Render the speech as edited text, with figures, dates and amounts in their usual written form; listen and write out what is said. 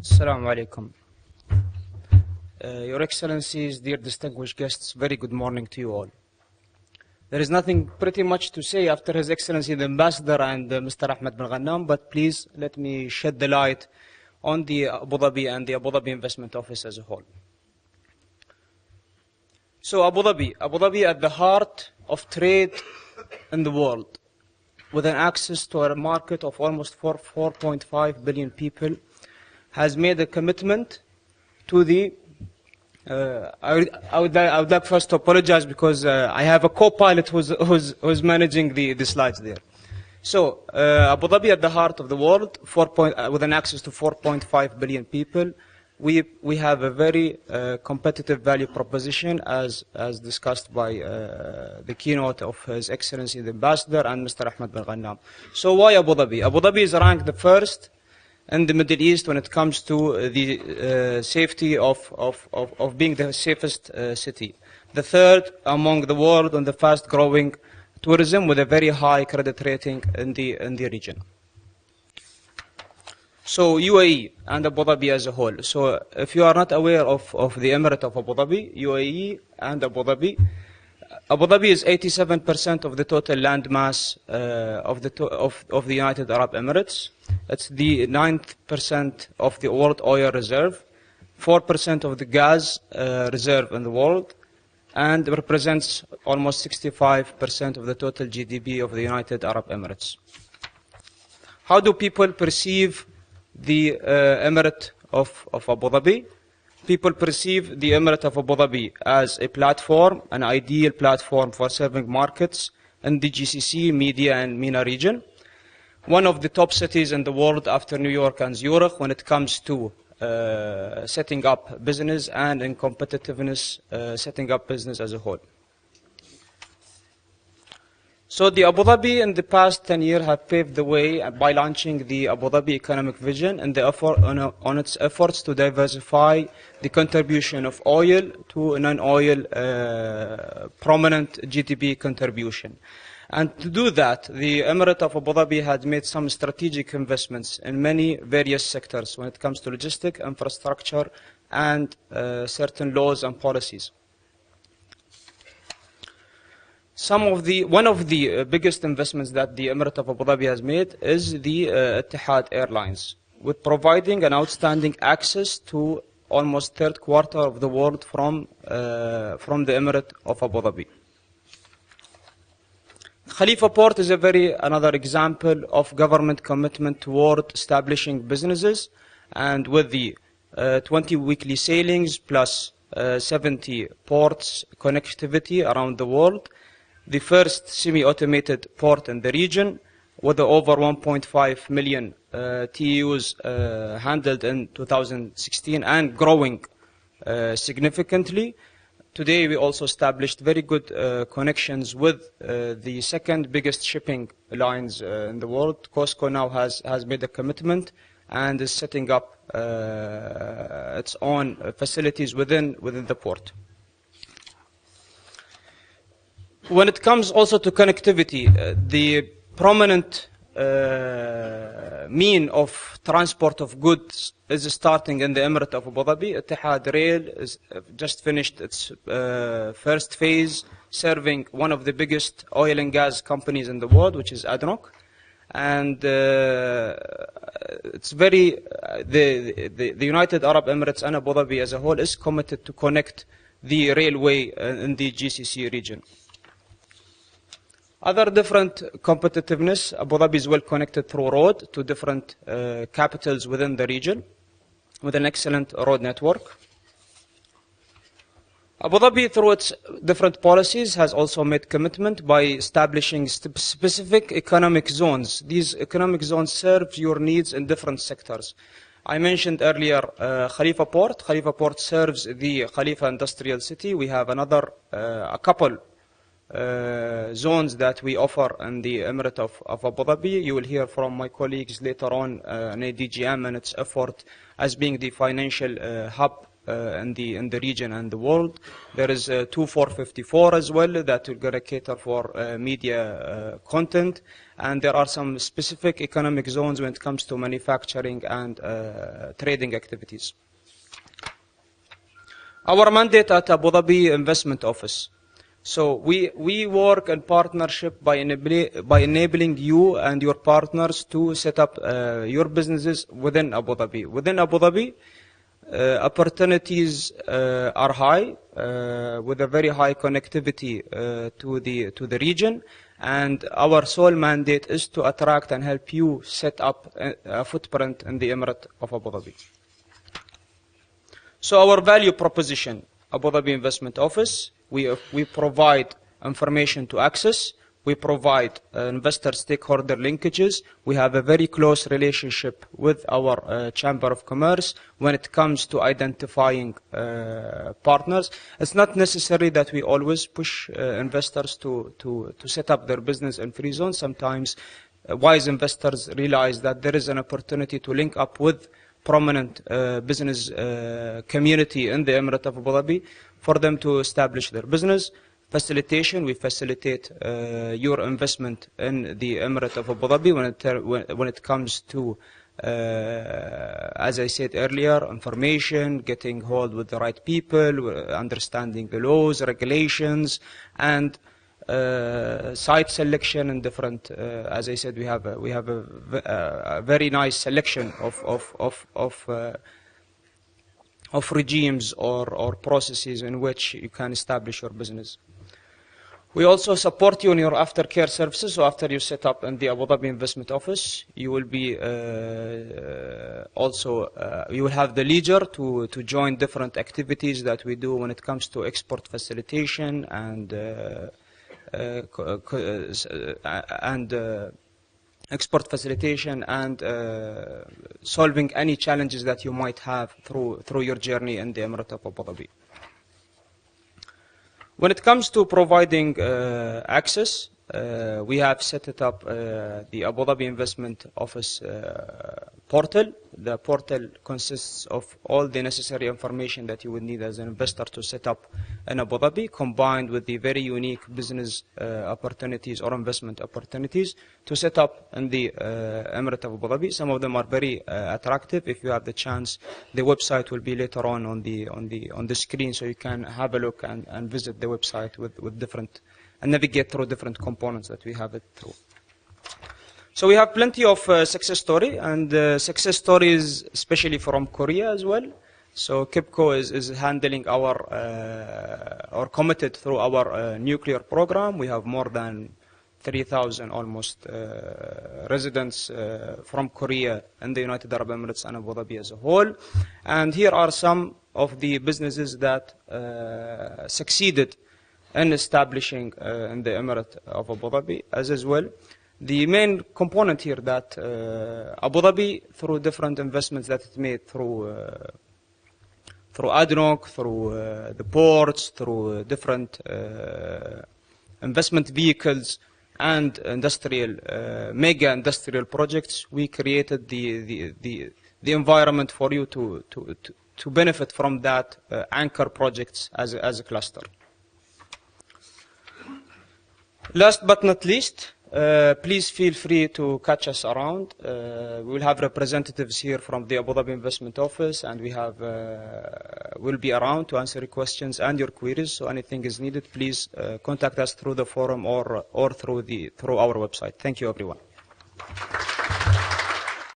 Assalamu alaikum. Your Excellencies, dear distinguished guests, very good morning to you all. There is nothing pretty much to say after His Excellency the Ambassador and Mr. Ahmed bin Ghannam, but please let me shed the light on the Abu Dhabi and the Abu Dhabi Investment Office as a whole. So Abu Dhabi at the heart of trade in the world, with an access to a market of almost 4.5 billion people, has made a commitment to the I would like first to apologize because I have a co-pilot who's managing the slides there. So Abu Dhabi at the heart of the world, with an access to 4.5 billion people, we have a very competitive value proposition as discussed by the keynote of His Excellency the Ambassador and Mr. Ahmed bin Ghannam. So why Abu Dhabi? Abu Dhabi is ranked the first in the Middle East when it comes to the safety of being the safest city. The third among the world on the fast-growing tourism with a very high credit rating in the region. So UAE and Abu Dhabi as a whole. So if you are not aware of the Emirate of Abu Dhabi, UAE and Abu Dhabi is 87% of the total land mass of the United Arab Emirates. It's the 9% of the world oil reserve, 4% of the gas reserve in the world, and represents almost 65% of the total GDP of the United Arab Emirates. How do people perceive the Emirate of Abu Dhabi? People perceive the Emirate of Abu Dhabi as a platform, an ideal platform for serving markets in the GCC, Media and MENA region. One of the top cities in the world after New York and Zurich when it comes to setting up business and in competitiveness, setting up business as a whole. So the Abu Dhabi in the past 10 years have paved the way by launching the Abu Dhabi Economic Vision and the effort on its efforts to diversify the contribution of oil to non-oil prominent GDP contribution. And to do that, the Emirate of Abu Dhabi had made some strategic investments in many various sectors when it comes to logistics, infrastructure, and certain laws and policies. One of the biggest investments that the Emirate of Abu Dhabi has made is the Etihad Airlines, with providing an outstanding access to almost third quarter of the world from the Emirate of Abu Dhabi. Khalifa Port is another example of government commitment toward establishing businesses, and with the 20 weekly sailings plus 70 ports connectivity around the world, the first semi-automated port in the region, with over 1.5 million TEUs handled in 2016 and growing significantly. Today we also established very good connections with the second biggest shipping lines in the world. COSCO now has made a commitment and is setting up its own facilities within the port. When it comes also to connectivity, the prominent mean of transport of goods is starting in the Emirate of Abu Dhabi. Etihad Rail is just finished its first phase, serving one of the biggest oil and gas companies in the world, which is ADNOC. And it's the United Arab Emirates and Abu Dhabi as a whole is committed to connect the railway in the GCC region. Other different competitiveness, Abu Dhabi is well connected through road to different capitals within the region with an excellent road network. Abu Dhabi, through its different policies, has also made commitment by establishing specific economic zones. These economic zones serve your needs in different sectors. I mentioned earlier Khalifa Port. Khalifa Port serves the Khalifa Industrial City. We have a couple zones that we offer in the Emirate of Abu Dhabi. You will hear from my colleagues later on in ADGM and its effort as being the financial hub in the region and the world. There is 2454 as well that will gonna cater for media content, and there are some specific economic zones when it comes to manufacturing and trading activities. Our mandate at Abu Dhabi Investment Office. So we work in partnership by enabling you and your partners to set up your businesses within Abu Dhabi. Within Abu Dhabi, opportunities are high, with a very high connectivity to the region, and our sole mandate is to attract and help you set up a footprint in the Emirate of Abu Dhabi. So our value proposition, Abu Dhabi Investment Office, we provide information to access, we provide investor stakeholder linkages, we have a very close relationship with our Chamber of Commerce when it comes to identifying partners. It's not necessary that we always push investors to set up their business in free zones. Sometimes wise investors realize that there is an opportunity to link up with prominent business community in the Emirate of Abu Dhabi for them to establish their business. Facilitation, we facilitate your investment in the Emirate of Abu Dhabi when it comes to, as I said earlier, information, getting hold with the right people, understanding the laws, regulations, and site selection and different. As I said, we have a very nice selection of regimes or processes in which you can establish your business. We also support you in your aftercare services. So after you set up in the Abu Dhabi Investment Office, you will be you will have the leisure to join different activities that we do when it comes to export facilitation and export facilitation and solving any challenges that you might have through your journey in the Emirate of Abu Dhabi. When it comes to providing access, we have set it up the Abu Dhabi Investment Office portal. The portal consists of all the necessary information that you would need as an investor to set up in Abu Dhabi, combined with the very unique business opportunities or investment opportunities to set up in the Emirate of Abu Dhabi. Some of them are very attractive. If you have the chance, the website will be later on the screen, so you can have a look and visit the website with different and navigate through different components that we have it through. So we have plenty of success story and success stories, especially from Korea as well. So KIPCO is handling or committed through our nuclear program. We have more than 3,000 almost residents from Korea and the United Arab Emirates and Abu Dhabi as a whole. And here are some of the businesses that succeeded in establishing in the Emirate of Abu Dhabi as well. The main component here that Abu Dhabi, through different investments that it made through ADNOC, through the ports, through different investment vehicles and industrial, mega industrial projects, we created the environment for you to benefit from that anchor projects as a cluster. Last but not least, please feel free to catch us around. We will have representatives here from the Abu Dhabi Investment Office, and we'll be around to answer your questions and your queries. So anything is needed, please contact us through the forum or through our website. Thank you, everyone.